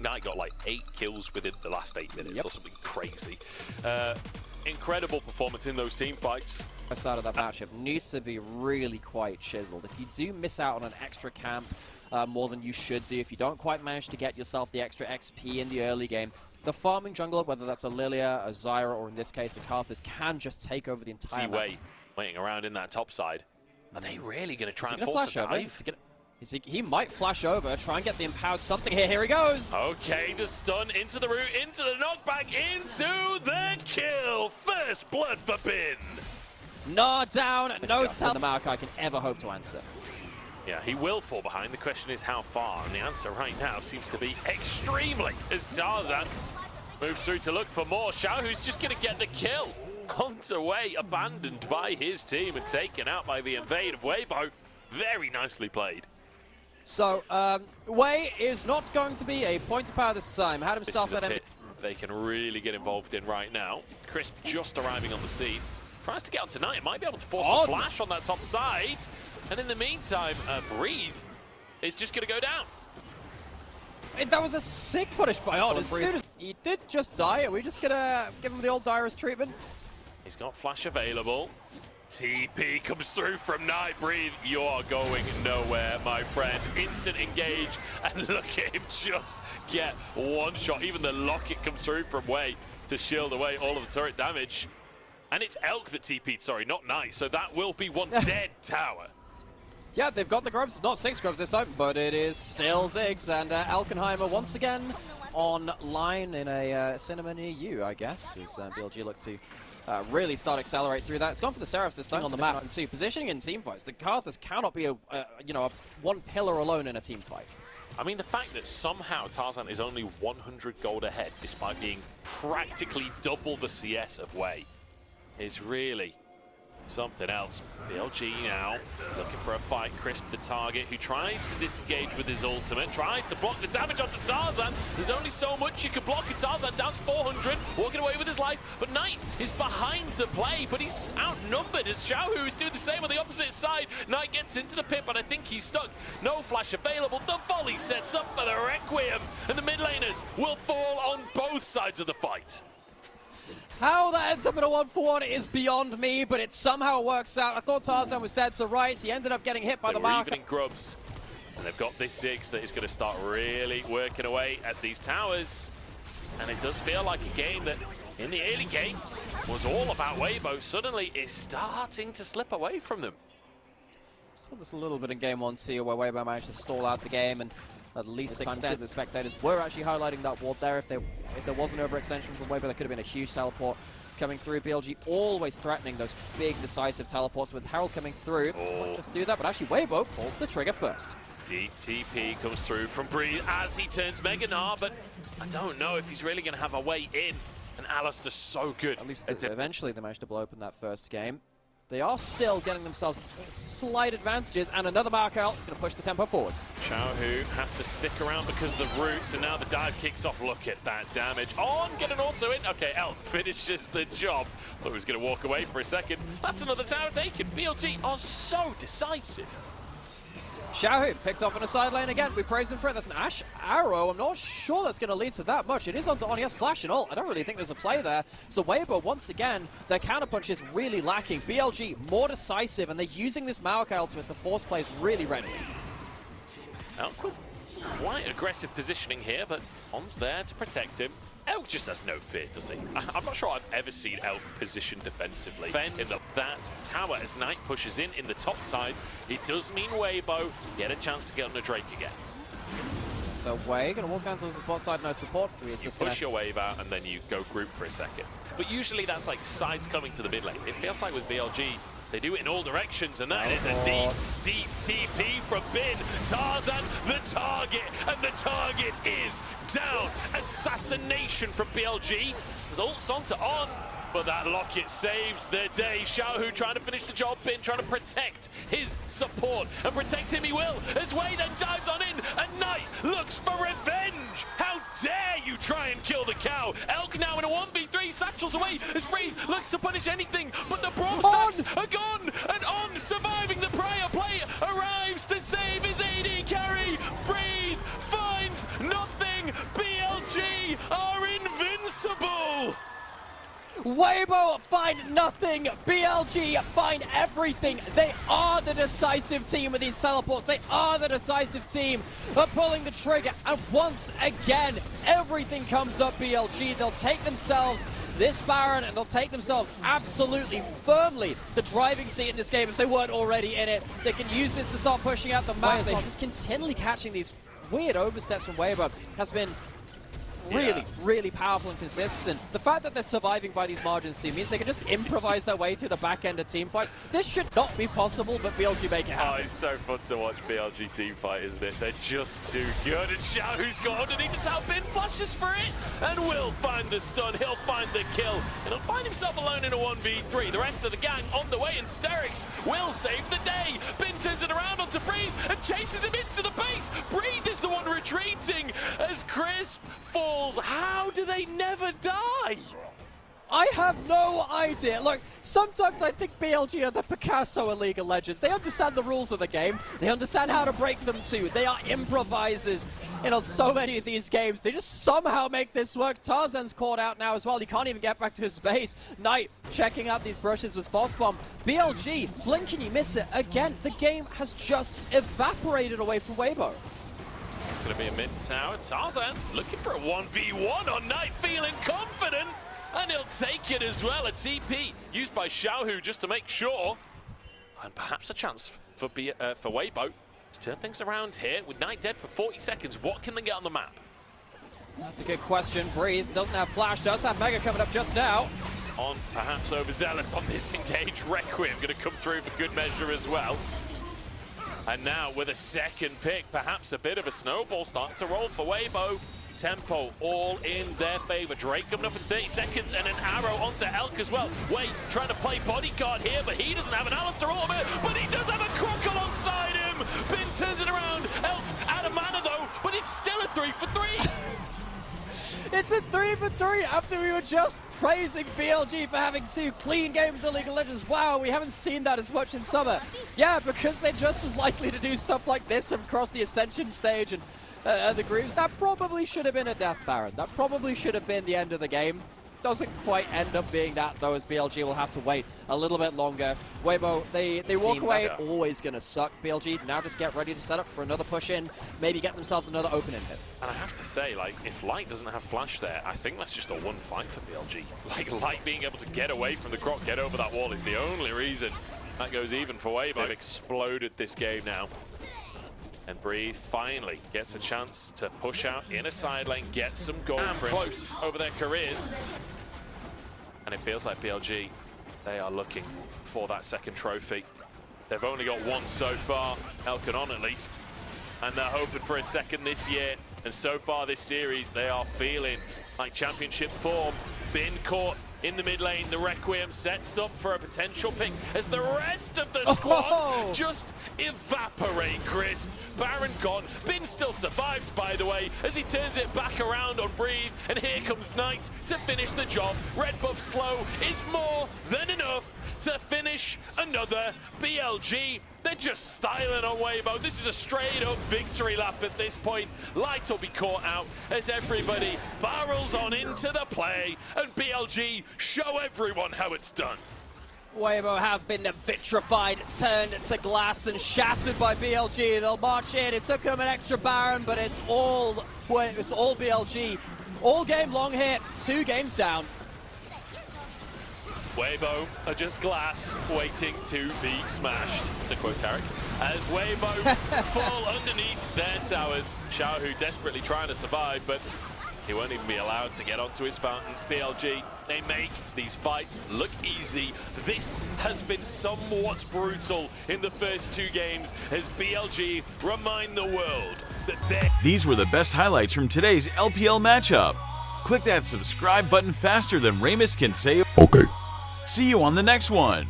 Knight got like 8 kills within the last 8 minutes or something crazy. Incredible performance in those team fights. The side of that matchup needs to be really quite chiseled. If you do miss out on an extra camp more than you should do, if you don't quite manage to get yourself the extra XP in the early game, the farming jungler, whether that's a Lilia, a Zyra, or in this case a Karthus, can just take over the entire map. Waiting around in that top side. Are they really going to try and force a dive? He might flash over, try and get the empowered something here. Here he goes! Okay, the stun into the root, into the knockback, into the kill! First blood for Bin! No down, no tell the Maokai can ever hope to answer. Yeah, he will fall behind. The question is how far, and the answer right now seems to be extremely, as Tarzan moves through to look for more. Xiaohu's just going to get the kill. Hunt away, abandoned by his team and taken out by the invade of Weibo. Very nicely played. So, Wei is not going to be a point of power this time. Had himself that pit they can really get involved in right now. Crisp just arriving on the scene. Tries to get on tonight. Might be able to force a flash on that top side. And in the meantime, Breathe is just going to go down. That was a sick punish by On. As soon as he did just die, are we just going to give him the old Dyrus treatment? He's got flash available. TP comes through from Night. Breathe, you are going nowhere, my friend. Instant engage, and look at him just get one shot. Even the locket comes through from Wei to shield away all of the turret damage. And it's Elk that TP'd, sorry, not Knight. So that will be one dead tower. Yeah, they've got the grubs. It's not 6 grubs this time, but it is still Ziggs. And Alkenheimer once again online in a cinema near you, I guess, as BLG looks to really start accelerate through that. It's gone for the Seraphs this time on the map, and too. Positioning in team fights, the Karthus cannot be a one pillar alone in a team fight. I mean, the fact that somehow Tarzan is only 100 gold ahead, despite being practically double the CS of Wei, is really something else. BLG now looking for a fight. Crisp, the target, who tries to disengage with his ultimate, tries to block the damage onto Tarzan. There's only so much you can block, and Tarzan down to 400, walking away with his life. But Knight is behind the play, but he's outnumbered as Xiaohu is doing the same on the opposite side. Knight gets into the pit, but I think he's stuck. No flash available. The volley sets up for the Requiem, and the mid laners will fall on both sides of the fight. How that ends up in a 1-for-1 is beyond me, but it somehow works out. I thought Tarzan was dead, so right, he ended up getting hit by the mark. Even in grubs, and they've got this Ziggs that is going to start really working away at these towers. And it does feel like a game that, in the early game, was all about Weibo. Suddenly, is starting to slip away from them. Saw this a little bit in game 1 too, where Weibo managed to stall out the game, and at least extend. The spectators were actually highlighting that ward there. If there was an overextension from Weibo, there could have been a huge teleport coming through. BLG always threatening those big decisive teleports with Herald coming through. Might just do that, but actually Weibo pulled the trigger first. Deep TP comes through from Breathe as he turns Mega Gnar, but I don't know if he's really going to have a way in. And Alistair's so good. At least eventually they managed to blow open that first game. They are still getting themselves slight advantages, and another Markel is going to push the tempo forwards. Xiaohu has to stick around because of the roots, and now the dive kicks off. Look at that damage. On, get an auto in. Okay, Elk finishes the job. Thought he was going to walk away for a second. That's another tower taken. BLG are so decisive. Xiaohu picked off on a side lane again. We praised him for it. That's an Ash Arrow. I'm not sure that's going to lead to that much. It is onto On. He has flash and ult. I don't really think there's a play there. So Weibo, once again, their counterpunch is really lacking. BLG more decisive, and they're using this Maokai ultimate to force plays really readily. Elk with quite aggressive positioning here, but On's there to protect him. Elk just has no fear, does he? I'm not sure I've ever seen Elk positioned defensively in that tower as Knight pushes in the top side. It does mean Weibo get a chance to get on the Drake again. So Wei gonna walk down towards the spot side, no support. So he's just push your wave out and then you go group for a second. But usually that's like sides coming to the mid lane. It feels like with BLG, they do it in all directions, and that is a deep TP from Bin. Tarzan, the target, and the target is down. Assassination from BLG. There's ults onto On, but that locket saves the day. Xiaohu trying to finish the job. Bin trying to protect his support, and protect him he will, as Wei then dives on in, and Knight looks for revenge. How dare you try and kill the cow? Elk now in a 1v3, satchels away as Breathe looks to punish anything, but the Brawl stacks are gone, and On surviving the prior play arrives to save his AD carry. Breathe finds nothing. They are invincible! Weibo find nothing, BLG find everything. They are the decisive team with these teleports. They are the decisive team of pulling the trigger. And once again, everything comes up BLG. They'll take themselves this Baron and they'll take themselves absolutely firmly the driving seat in this game if they weren't already in it. They can use this to start pushing out the map. They're just continually catching these weird oversteps from Weibo has been really powerful and consistent. The fact that they're surviving by these margins too means they can just improvise their way through the back end of team fights. This should not be possible, but BLG make it happen. Oh, it's so fun to watch BLG team fight, isn't it? They're just too good. And Xiao, who's got underneath the top bin, flashes for it, and will find the stun. He'll find the kill, and he'll find himself alone in a 1v3. The rest of the gang on the way, and Sterix will save the day. Bin turns it around onto Breathe and chases him into the base. Breathe is the one retreating as Chris falls. How do they never die? I have no idea. Look, sometimes I think BLG are the Picasso of League of Legends. They understand the rules of the game. They understand how to break them too. They are improvisers in so many of these games. They just somehow make this work. Tarzan's caught out now as well. He can't even get back to his base. Knight checking out these brushes with False Bomb. BLG, blink and you miss it. Again, the game has just evaporated away from Weibo. It's going to be a mid-tower. Tarzan looking for a 1v1 on Knight, feeling confident. And he'll take it as well. A TP used by Xiaohu just to make sure. And perhaps a chance for Weibo to turn things around here. With Knight dead for 40 seconds, what can they get on the map? That's a good question. Breathe doesn't have Flash, does have Mega coming up just now. On perhaps overzealous on this engage. Requiem going to come through for good measure as well. And now with a second pick, perhaps a bit of a snowball start to roll for Weibo. Tempo all in their favor. Drake coming up in 30 seconds and an arrow onto Elk as well. Wait, trying to play bodyguard here, but he doesn't have an Alistair Orbitt, but he does have a Croc alongside him. Bin turns it around. Elk out of mana though, but it's still a 3 for 3. It's a 3 for 3 after we were just praising BLG for having 2 clean games of League of Legends. Wow, we haven't seen that as much in summer. Yeah, because they're just as likely to do stuff like this across the Ascension stage and the groups. That probably should have been a Death Baron. That probably should have been the end of the game. Doesn't quite end up being that though, as BLG will have to wait a little bit longer. Weibo, they walk away. That's always going to suck. BLG now just get ready to set up for another push in, maybe get themselves another opening hit. And I have to say, like, if Light doesn't have Flash there, I think that's just a 1 fight for BLG. Like, Light being able to get away from the Croc, get over that wall is the only reason that goes even for Weibo. They've exploded this game now. And Breathe finally gets a chance to push out in a side lane, get some gold close over their careers. And it feels like BLG, they are looking for that second trophy. They've only got one so far, Elkanon at least. And they're hoping for a second this year. And so far this series, they are feeling like championship form. Been caught in the mid lane, the Requiem sets up for a potential pick as the rest of the squad just evaporate crisp. Baron gone, Bin still survived by the way, as he turns it back around on Breathe, and here comes Knight to finish the job. Red buff slow is more than enough to finish another BLG. They're just styling on Weibo. This is a straight up victory lap at this point. Light will be caught out as everybody barrels on into the play, and BLG show everyone how it's done. Weibo have been vitrified, turned to glass and shattered by BLG. They'll march in. It took them an extra Baron, but it's all BLG. All game long here, 2 games down. Weibo are just glass waiting to be smashed, to quote Tarek, as Weibo fall underneath their towers. Xiaohu desperately trying to survive, but he won't even be allowed to get onto his fountain. BLG, they make these fights look easy. This has been somewhat brutal in the first 2 games as BLG remind the world that they're... These were the best highlights from today's LPL matchup. Click that subscribe button faster than Ramus can say okay. See you on the next one.